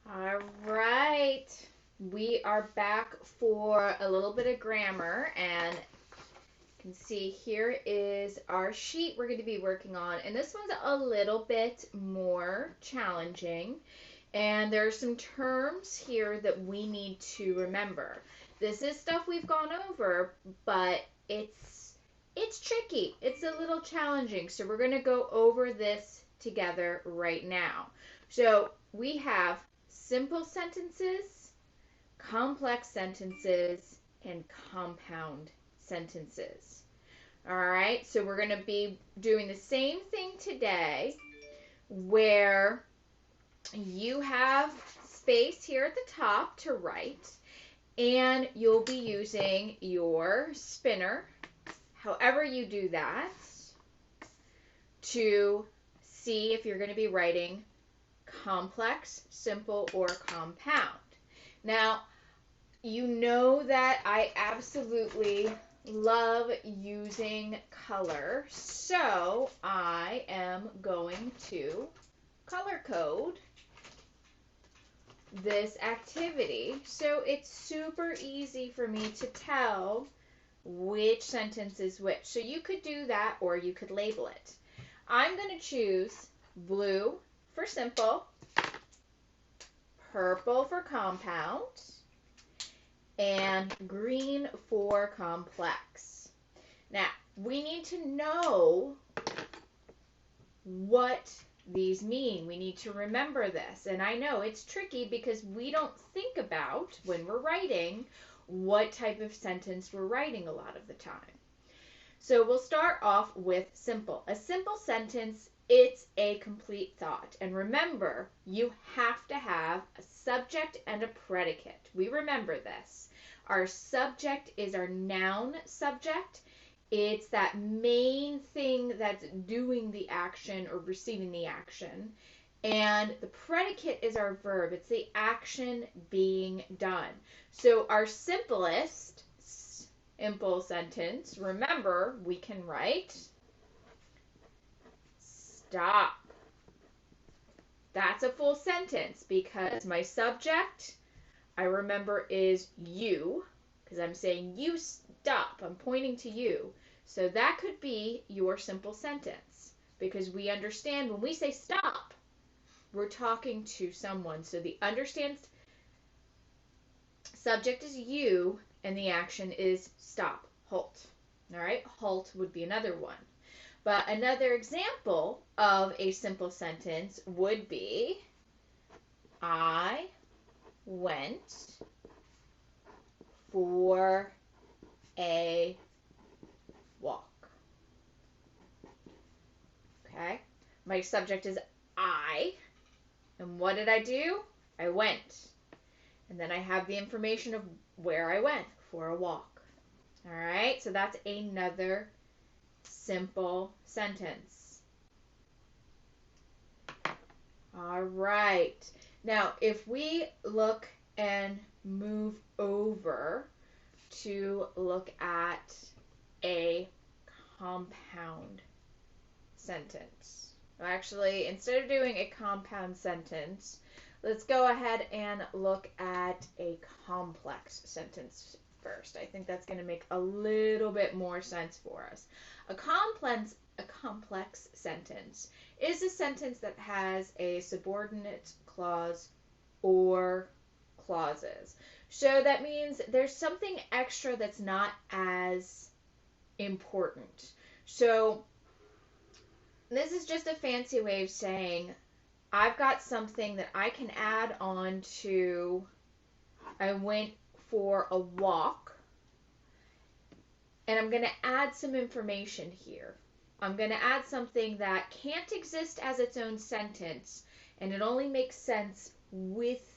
All right. We are back for a little bit of grammar, and you can see here is our sheet we're going to be working on. And this one's a little bit more challenging. And there are some terms here that we need to remember. This is stuff we've gone over, but it's tricky. It's a little challenging. So we're going to go over this together right now. So we have simple sentences, complex sentences, and compound sentences. All right, so we're going to be doing the same thing today where you have space here at the top to write, and you'll be using your spinner, however you do that, to see if you're going to be writing complex, simple, or compound. Now, you know that I absolutely love using color, so I am going to color code this activity so it's super easy for me to tell which sentence is which. So you could do that or you could label it. I'm going to choose blue for simple, purple for compound, and green for complex. Now, we need to know what these mean. We need to remember this. And I know it's tricky because we don't think about, when we're writing, what type of sentence we're writing a lot of the time. So we'll start off with simple. A simple sentence, it's a complete thought. And remember, you have to have a subject and a predicate. We remember this. Our subject is our noun subject. It's that main thing that's doing the action or receiving the action. And the predicate is our verb. It's the action being done. So our simplest simple sentence, remember, we can write stop. That's a full sentence because my subject, I remember, is you, because I'm saying you stop. I'm pointing to you. So that could be your simple sentence because we understand when we say stop, we're talking to someone. So the understand subject is you and the action is stop, halt. All right, halt would be another one. But another example of a simple sentence would be I went for a walk. Okay? My subject is I. And what did I do? I went. And then I have the information of where I went for a walk. All right? So that's another simple sentence. All right. Now, if we look and move over to look at a compound sentence. Actually, instead of doing a compound sentence, let's go ahead and look at a complex sentence first. I think that's going to make a little bit more sense for us. A complex sentence is a sentence that has a subordinate clause or clauses. So that means there's something extra that's not as important. So this is just a fancy way of saying I've got something that I can add on to I went for a walk, and I'm going to add some information here. I'm going to add something that can't exist as its own sentence, and it only makes sense with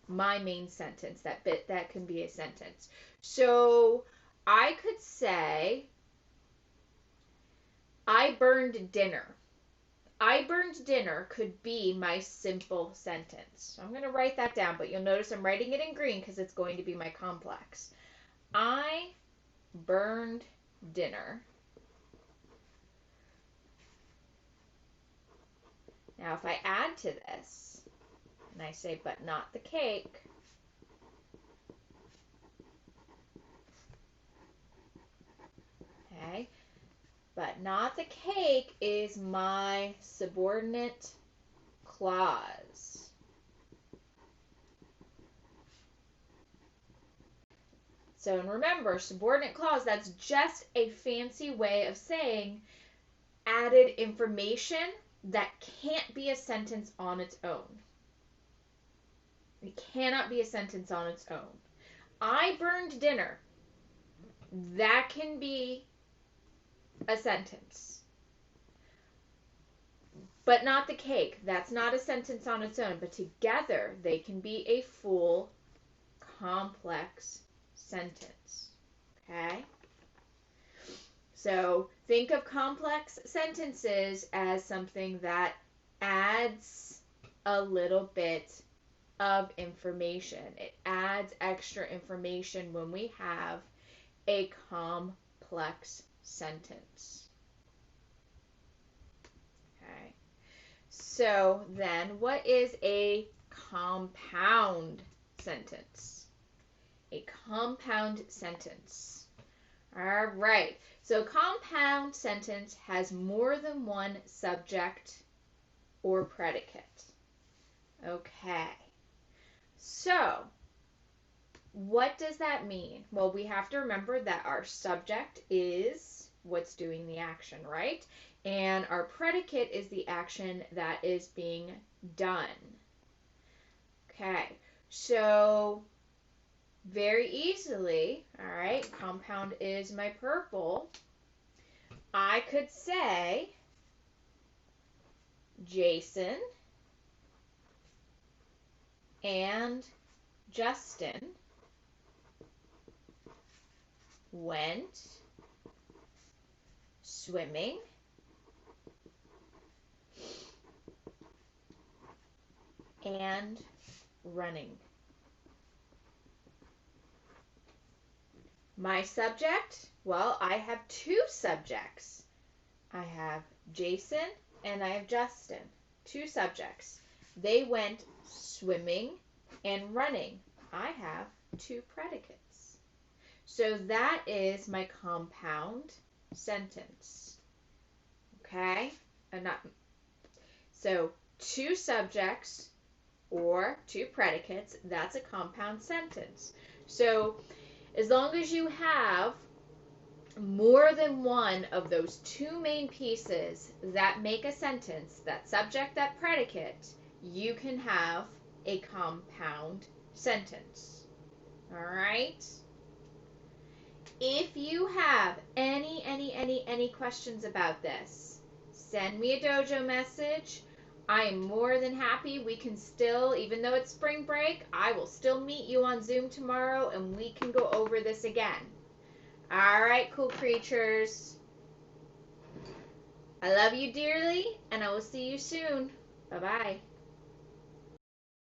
my main sentence. That can be a sentence. So I could say, I burned dinner. I burned dinner could be my simple sentence. So I'm going to write that down, but you'll notice I'm writing it in green because it's going to be my complex. I burned dinner. Now, if I add to this, and I say, but not the cake, okay, but not the cake is my subordinate clause. So, and remember, subordinate clause, that's just a fancy way of saying added information that can't be a sentence on its own. It cannot be a sentence on its own. I burned dinner. That can be a sentence. But not the cake. That's not a sentence on its own. But together, they can be a full, complex sentence. Okay? So think of complex sentences as something that adds a little bit of information. It adds extra information when we have a complex sentence. Okay. So then what is a compound sentence? A compound sentence. All right. So compound sentence has more than one subject or predicate. Okay. So, what does that mean? Well, we have to remember that our subject is what's doing the action, right? And our predicate is the action that is being done. Okay. So, very easily, all right, compound is my purple. I could say Jason and Justin went swimming and running. My subject, well, I have two subjects. I have Jason and I have Justin. Two subjects. They went swimming and running. I have two predicates. So that is my compound sentence. Okay? So two subjects or two predicates, that's a compound sentence. So as long as you have more than one of those two main pieces that make a sentence, that subject, that predicate, you can have a compound sentence. All right? If you have any questions about this, send me a dojo message. I am more than happy. We can still, even though it's spring break, I will still meet you on Zoom tomorrow and we can go over this again. All right, cool creatures. I love you dearly and I will see you soon. Bye-bye.